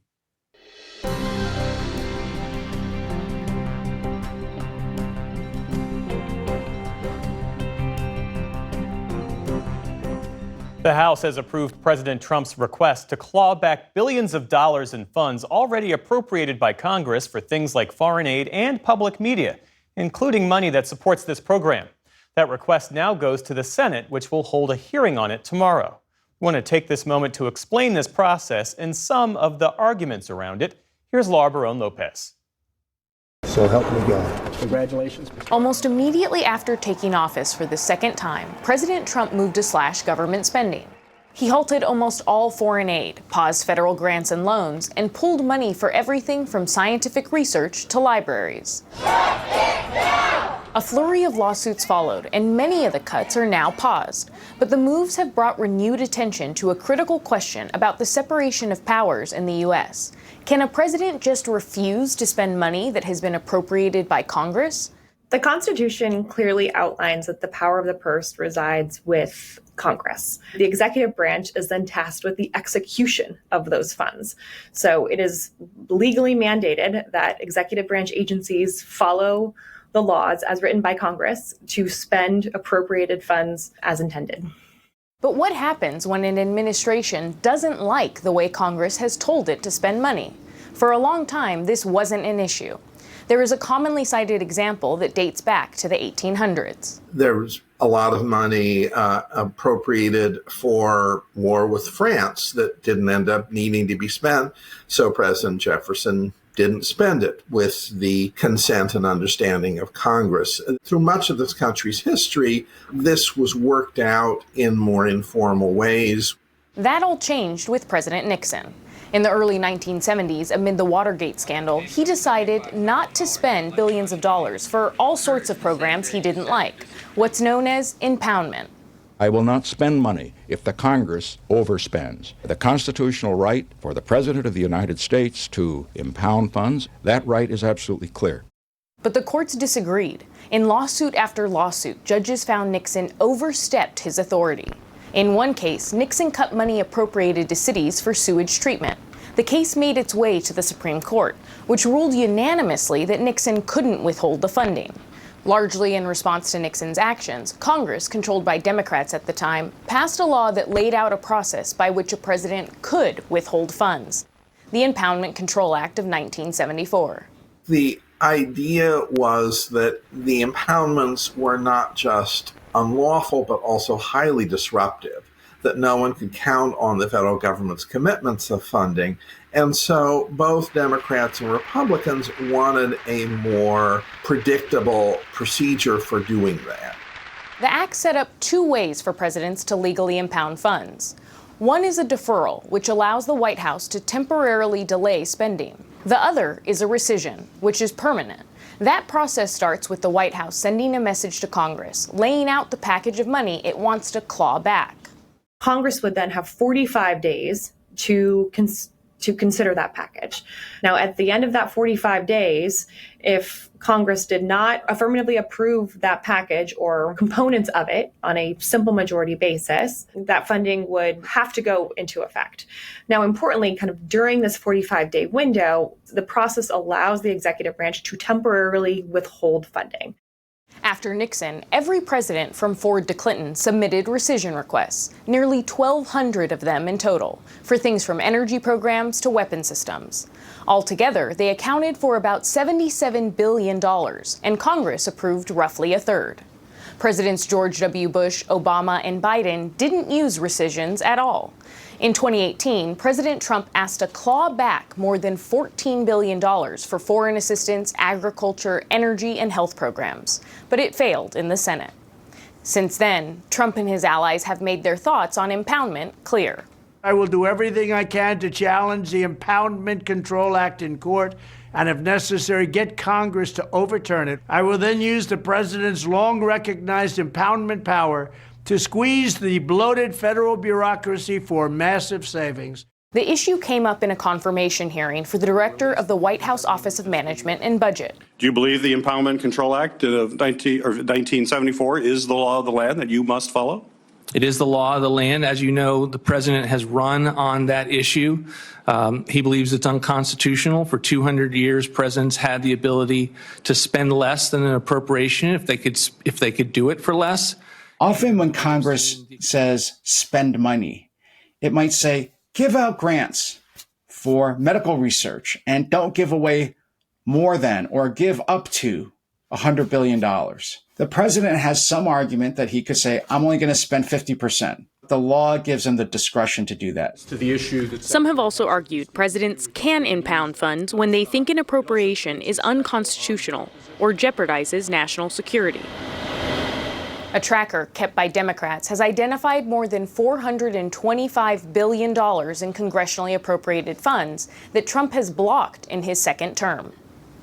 The House has approved President Trump's request to claw back billions of dollars in funds already appropriated by Congress for things like foreign aid and public media, including money that supports this program. That request now goes to the Senate, which will hold a hearing on it tomorrow. We want to take this moment to explain this process and some of the arguments around it. Here's Laura Barón-Lopez.
So help me God. Congratulations.
Almost immediately after taking office for the second time, President Trump moved to slash government spending. He halted almost all foreign aid, paused federal grants and loans, and pulled money for everything from scientific research to libraries. A flurry of lawsuits followed, and many of the cuts are now paused. But the moves have brought renewed attention to a critical question about the separation of powers in the U.S. Can a president just refuse to spend money that has been appropriated by Congress?
The Constitution clearly outlines that the power of the purse resides with Congress. The executive branch is then tasked with the execution of those funds. So it is legally mandated that executive branch agencies follow the laws as written by Congress to spend appropriated funds as intended.
But what happens when an administration doesn't like the way Congress has told it to spend money? For a long time, this wasn't an issue. There is a commonly cited example that dates back to the 1800s.
There was a lot of money appropriated for war with France that didn't end up needing to be spent. So President Jefferson didn't spend it with the consent and understanding of Congress. Through much of this country's history, this was worked out in more informal ways.
That all changed with President Nixon. In the early 1970s, amid the Watergate scandal, he decided not to spend billions of dollars for all sorts of programs he didn't like, what's known as impoundment.
I will not spend money if the Congress overspends. The constitutional right for the President of the United States to impound funds, that right is absolutely clear.
But the courts disagreed. In lawsuit after lawsuit, judges found Nixon overstepped his authority. In one case, Nixon cut money appropriated to cities for sewage treatment. The case made its way to the Supreme Court, which ruled unanimously that Nixon couldn't withhold the funding. Largely in response to Nixon's actions, Congress, controlled by Democrats at the time, passed a law that laid out a process by which a president could withhold funds. The Impoundment Control Act of 1974.
The idea was that the impoundments were not just unlawful, but also highly disruptive, that no one could count on the federal government's commitments of funding. And so both Democrats and Republicans wanted a more predictable procedure for doing that.
The act set up two ways for presidents to legally impound funds. One is a deferral, which allows the White House to temporarily delay spending. The other is a rescission, which is permanent. That process starts with the White House sending a message to Congress, laying out the package of money it wants to claw back.
Congress would then have 45 days to consider that package. Now, at the end of that 45 days, if Congress did not affirmatively approve that package or components of it on a simple majority basis, that funding would have to go into effect. Now, importantly, kind of during this 45-day window, the process allows the executive branch to temporarily withhold funding.
After Nixon, every president from Ford to Clinton submitted rescission requests, nearly 1,200 of them in total, for things from energy programs to weapon systems. Altogether, they accounted for about $77 billion, and Congress approved roughly a third. Presidents George W. Bush, Obama, and Biden didn't use rescissions at all. In 2018, President Trump asked to claw back more than $14 billion for foreign assistance, agriculture, energy, and health programs, but it failed in the Senate. Since then, Trump and his allies have made their thoughts on impoundment clear.
I will do everything I can to challenge the Impoundment Control Act in court and, if necessary, get Congress to overturn it. I will then use the president's long-recognized impoundment power to squeeze the bloated federal bureaucracy for massive savings.
The issue came up in a confirmation hearing for the director of the White House Office of Management and Budget.
Do you believe the Impoundment Control Act of 1974 is the law of the land that you must follow?
It is the law of the land. As you know, the president has run on that issue. He believes it's unconstitutional. For 200 years, presidents had the ability to spend less than an appropriation if they could do it for less.
Often when Congress says spend money, it might say give out grants for medical research and don't give away more than or give up to $100 billion. The president has some argument that he could say, I'm only going to spend 50%. The law gives him the discretion to do that.
Some have also argued presidents can impound funds when they think an appropriation is unconstitutional or jeopardizes national security. A tracker kept by Democrats has identified more than $425 billion in congressionally appropriated funds that Trump has blocked in his second term.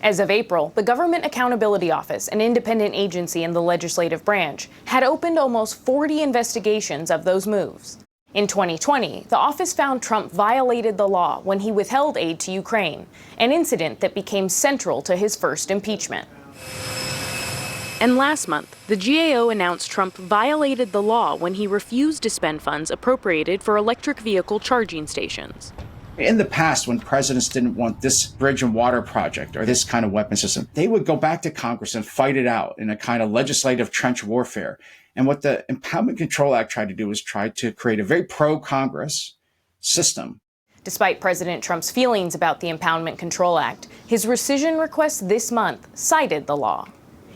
As of April, the Government Accountability Office, an independent agency in the legislative branch, had opened almost 40 investigations of those moves. In 2020, the office found Trump violated the law when he withheld aid to Ukraine, an incident that became central to his first impeachment. And last month, the GAO announced Trump violated the law when he refused to spend funds appropriated for electric vehicle charging stations.
In the past, when presidents didn't want this bridge and water project or this kind of weapon system, they would go back to Congress and fight it out in a kind of legislative trench warfare. And what the Impoundment Control Act tried to do was try to create a very pro-Congress system.
Despite President Trump's feelings about the Impoundment Control Act, his rescission request this month cited the law.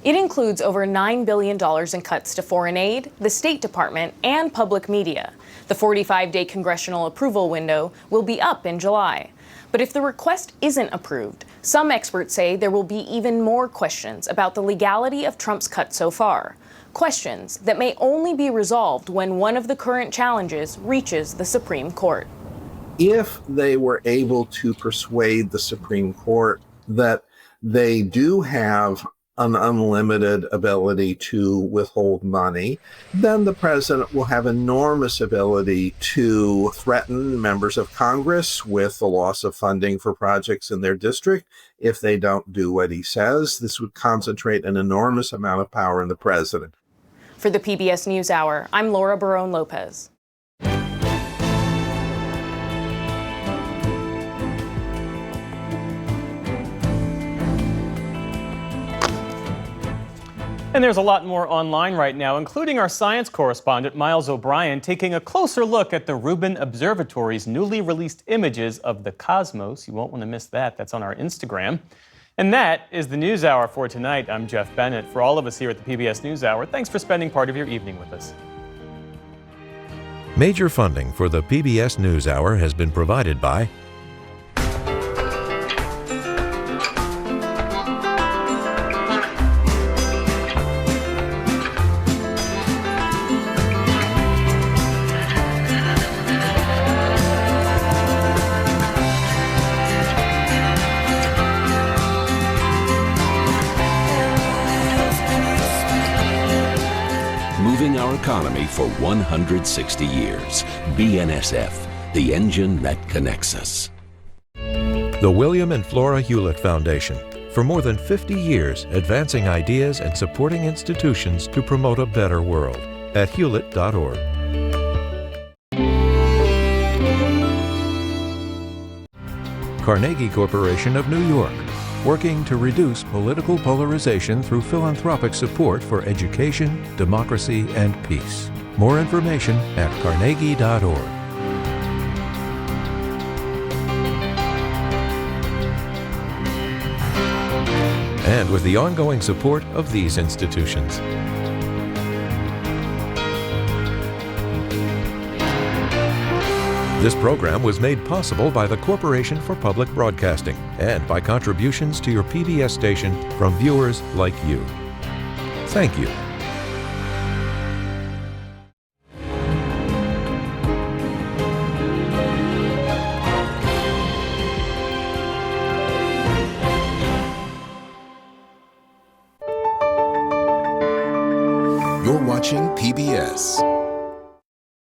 It includes over $9 billion in cuts to foreign aid, the State Department, and public media. The 45-day congressional approval window will be up in July. But if the request isn't approved, some experts say there will be even more questions about the legality of Trump's cuts so far. Questions that may only be resolved when one of the current challenges reaches the Supreme Court.
If they were able to persuade the Supreme Court that they do have an unlimited ability to withhold money, then the president will have enormous ability to threaten members of Congress with the loss of funding for projects in their district if they don't do what he says. This would concentrate an enormous amount of power in the president.
For the PBS NewsHour, I'm Laura Barone Lopez.
And there's a lot more online right now, including our science correspondent, Miles O'Brien, taking a closer look at the Rubin Observatory's newly released images of the cosmos. You won't want to miss that. That's on our Instagram. And that is the NewsHour for tonight. I'm Jeff Bennett. For all of us here at the PBS NewsHour, thanks for spending part of your evening with us.
Major funding for the PBS NewsHour has been provided by
moving our economy for 160 years. BNSF, the engine that connects us.
the William and Flora Hewlett Foundation. For more than 50 years, advancing ideas and supporting institutions to promote a better world. At hewlett.org. Carnegie Corporation of New York, working to reduce political polarization through philanthropic support for education, democracy, and peace. More information at carnegie.org. And with the ongoing support of these institutions. This program was made possible by the Corporation for Public Broadcasting and by contributions to your PBS station from viewers like you. Thank you.
You're watching PBS.